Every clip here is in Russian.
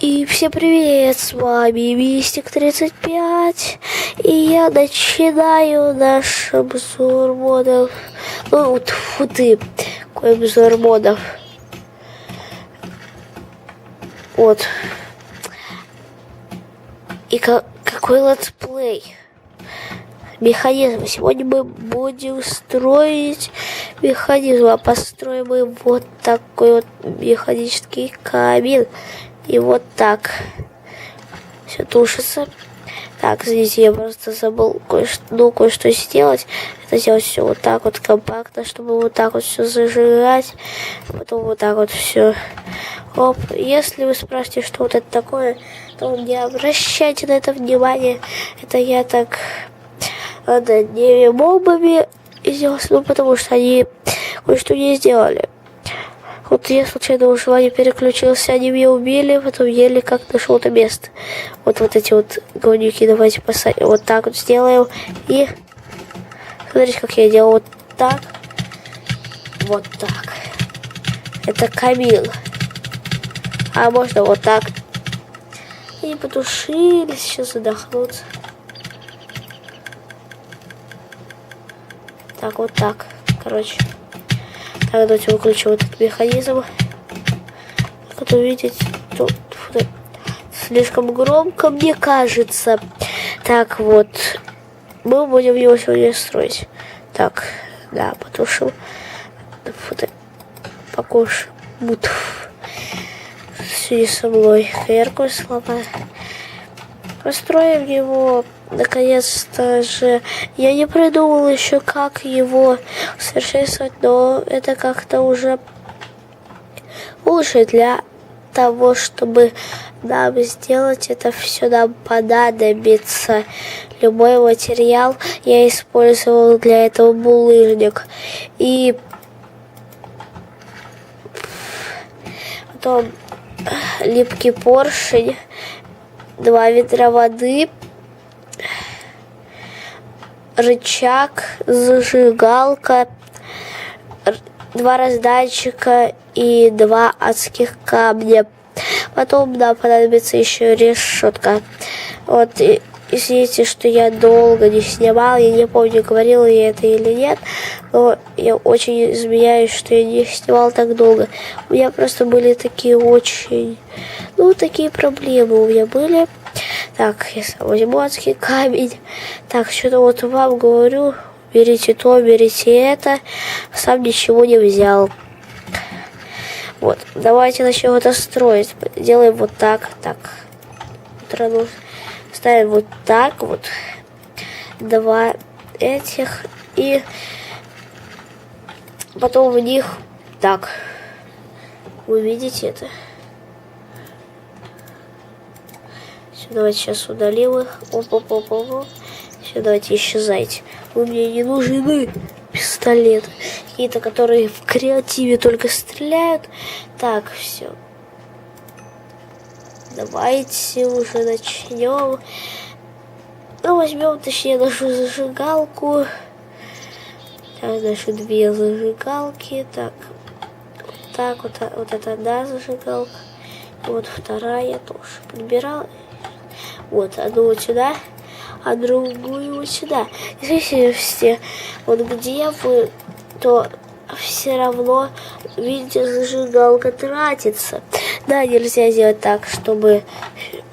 И всем привет, с вами Мистик 35, и я начинаю наш обзор модов. Ну, вот фу ты, какой обзор модов. Вот. И какой летсплей. Механизм. Сегодня мы будем строить механизм, а построим мы вот такой вот механический камин. И вот так. Все тушится. Так, извините, я просто забыл кое-что сделать. Это сделать все вот так вот компактно, чтобы вот так вот все зажигать. Потом вот так вот все. Оп. Если вы спрашиваете, что вот это такое, то не обращайте на это внимание. Это я так над одними мобами сделал, ну, потому что они кое-что не сделали. Вот я случайно выживание переключился, они меня убили, потом еле как нашел это место. Вот эти вот говнюки давайте посадим. Вот так вот сделаем. И смотрите, как я делал. Вот так. Вот так. Это камин. А можно вот так. И потушили, сейчас задохнутся. Так, вот так. Короче. Так, давайте выключим этот механизм. Как вы видите, тут слишком громко, мне кажется. Так, вот. Мы будем его сегодня строить. Так, да, потушим. Покушаем. Сиди со мной. Яркую слова. Построим его. Наконец-то же. Я не придумал еще, как его совершенствовать, но это как-то уже лучше. Для того, чтобы нам сделать это все, нам понадобится любой материал. Я использовал для этого булыжник. И потом липкий поршень, 2 ведра воды, рычаг, зажигалка, 2 раздатчика и 2 адских камня. Потом нам понадобится еще решетка. Вот, извините, что я долго не снимал, я не помню, говорила я это или нет, но я очень извиняюсь, что я не снимал так долго. У меня просто были такие такие проблемы у меня были. Так, я сам возьму адский камень. Так, что-то вот вам говорю, берите то, берите это. Сам ничего не взял. Вот, давайте начнем это строить. Делаем вот так, так. Ставим вот так вот. 2 этих. И потом в них так. Вы видите это? Давайте сейчас удалим их. Оп-оп-оп-оп. Все, давайте исчезайте. Вы мне не нужны пистолеты. Какие-то, которые в креативе только стреляют. Так, все. Давайте уже начнем. Ну, возьмем, точнее, нашу зажигалку. Так, наши 2 зажигалки. Так, вот это одна зажигалка. И вот вторая тоже подбирала. Вот, одну вот сюда, а другую вот сюда. И смотрите, вот где вы, то все равно, видите, зажигалка тратится. Да, нельзя сделать так, чтобы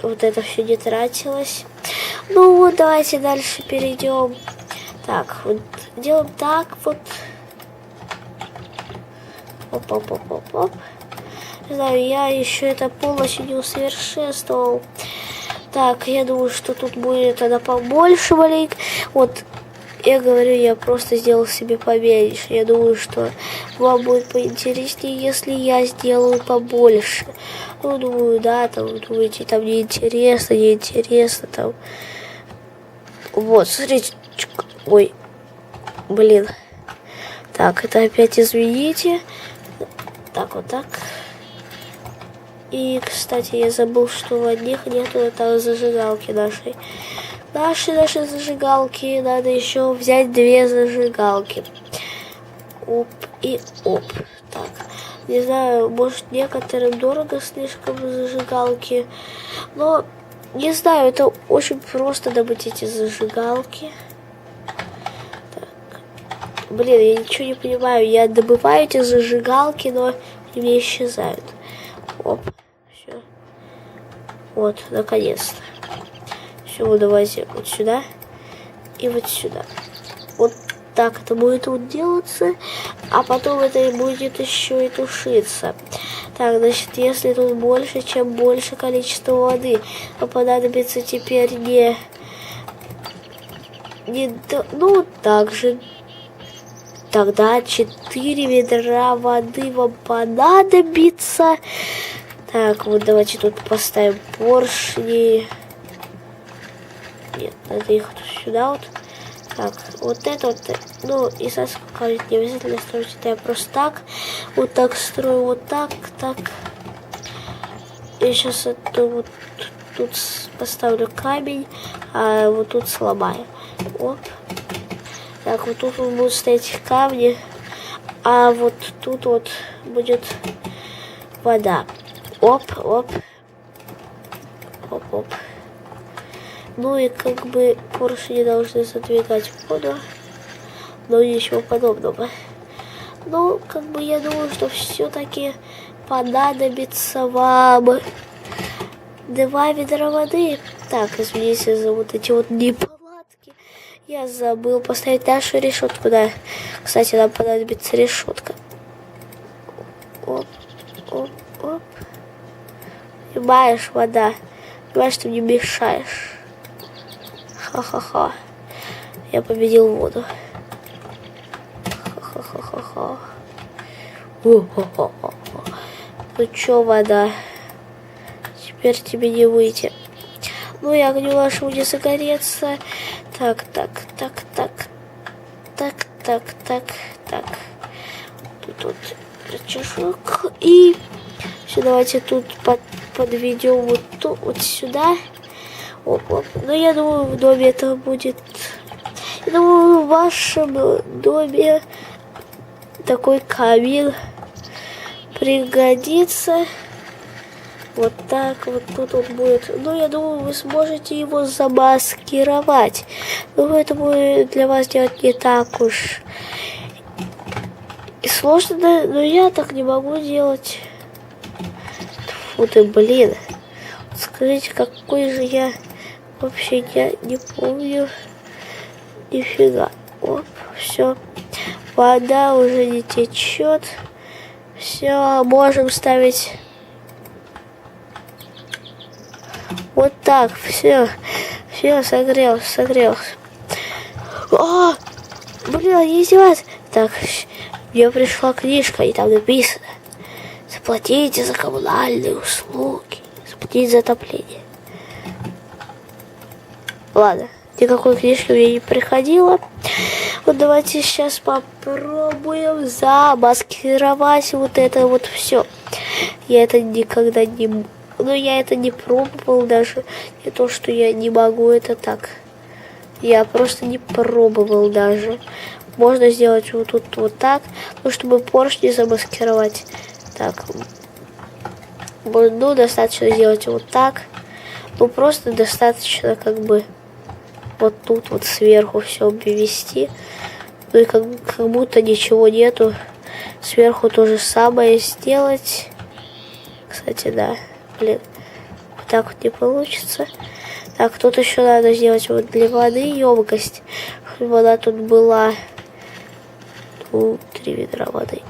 вот это все не тратилось. Ну вот, давайте дальше перейдем. Так, вот делаем так вот. Оп-оп-оп-оп-оп. Не знаю, я еще это полностью не усовершенствовал. Так, я думаю, что тут будет тогда побольше маленько. Вот, я говорю, я просто сделал себе поменьше. Я думаю, что вам будет поинтереснее, если я сделаю побольше. Ну, думаю, да, там, думаете, там неинтересно, там. Вот, смотрите. Ой, блин. Так, это опять извините. Так, вот так. И, кстати, я забыл, что в одних нету это зажигалки нашей. Наши зажигалки. Надо еще взять 2 зажигалки. Оп и оп. Так. Не знаю, может некоторым дорого слишком зажигалки. Но не знаю, это очень просто добыть эти зажигалки. Так. Блин, я ничего не понимаю. Я добываю эти зажигалки, но они мне исчезают. Оп, все. Вот, наконец-то. Все, давайте вот сюда и вот сюда. Вот так это будет вот делаться, а потом это будет еще и тушиться. Так, значит, если тут больше, чем больше количество воды, то понадобится теперь ну, также. Тогда 4 ведра воды вам понадобится. Так, вот давайте тут поставим поршни. Нет, надо их сюда вот. Так, вот это вот, ну, и соскакивать не обязательно строить, это я просто так, вот так строю, вот так, так. Я сейчас это вот тут поставлю камень, а вот тут сломаю. Оп. Так, вот тут будут стоять камни, а вот тут вот будет вода. Оп, оп. Оп, оп. Ну и как бы поршни должны задвигать воду, но ничего подобного. Ну, как бы я думаю, что все-таки понадобится вам 2 ведра воды. Так, извините за вот эти вот неполадки. Я забыл поставить нашу решетку, да. Кстати, нам понадобится решетка. Оп, оп, оп. Понимаешь, вода. Понимаешь, ты мне мешаешь. Ха-ха-ха. Я победил воду. Ха-ха-ха-ха-ха. Ну чё, вода? Теперь тебе не выйти. Ну и огню вашему не загореться. Так, так, так, так. Так, так, так, так. Тут вот рычажок. И все, давайте тут подведем вот тут, вот сюда. Оп, оп. Но я думаю, в доме это будет... Я думаю, в вашем доме такой камин пригодится. Вот так вот тут вот будет. Ну, я думаю, вы сможете его замаскировать. Но это будет для вас делать не так уж и сложно, да? Но я так не могу делать. Фу ты, блин. Скажите, какой же я... Вообще я не помню. Нифига. Оп, все. Вода уже не течет. Все, можем ставить. Вот так, все. Все, согрелся. О, блин, не издеваться. Так, мне пришла книжка, и там написано: заплатите за коммунальные услуги, заплатите за отопление. Ладно, никакой книжки мне не приходило. Вот давайте сейчас попробуем замаскировать вот это вот все. Я это никогда не... Ну, я это не пробовал даже. Не то, что я не могу это так. Я просто не пробовал даже. Можно сделать вот тут вот так, ну, чтобы поршни замаскировать. Так. Ну, достаточно сделать вот так. Ну, просто достаточно как бы вот тут вот сверху все обвести. Ну, и как будто ничего нету. Сверху то же самое сделать. Кстати, да. Блин, вот так вот не получится. Так, тут еще надо сделать вот для воды емкость, чтобы она тут была. Тут 3 ведра воды.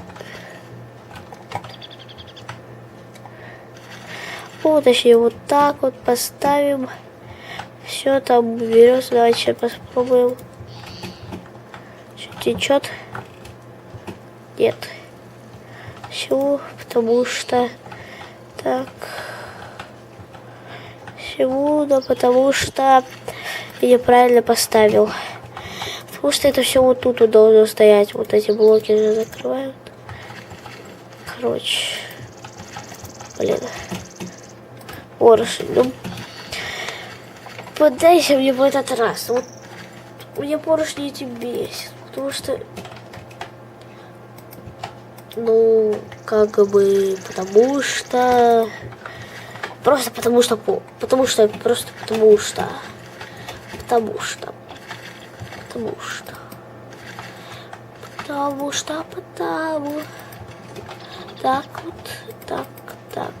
Вот, точнее, вот так вот поставим. Все там берется. Давайте сейчас попробуем. Что, течет? Нет. Почему? Потому что... Так... Почему? Да потому что я неправильно поставил. Потому что это все вот тут вот должно стоять. Вот эти блоки же закрывают. Короче. Блин. Поршень. Ну, поддайся мне в этот раз. Вот мне поршни эти бесит. Потому что... Ну, как бы, потому что... Просто потому что... Потому что... Просто потому что... Потому что... Потому что... Потому что... Потому... Так вот... Так, так...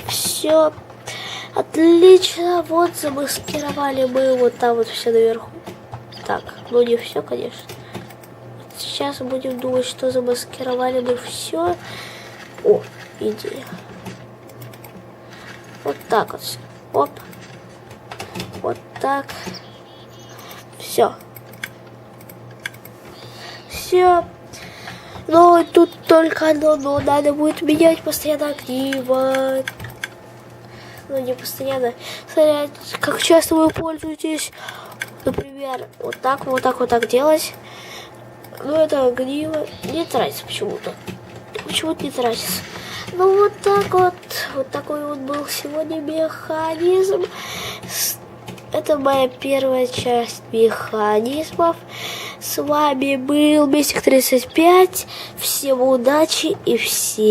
Все... Отлично, вот замаскировали мы вот там вот все наверху. Так, ну не все, конечно. Сейчас будем думать, что замаскировали мы все. О, идея. Вот так вот все. Оп. Вот так. Все. Все. Но тут только одно, но надо будет менять постоянно огниво. Ну, не постоянно. Смотря, как часто вы пользуетесь. Например, вот так делать. Но это огниво не тратится почему-то. Почему-то не тратится. Ну, вот так вот. Вот такой вот был сегодня механизм. Это моя первая часть механизмов. С вами был Мистик 35. Всем удачи и всем...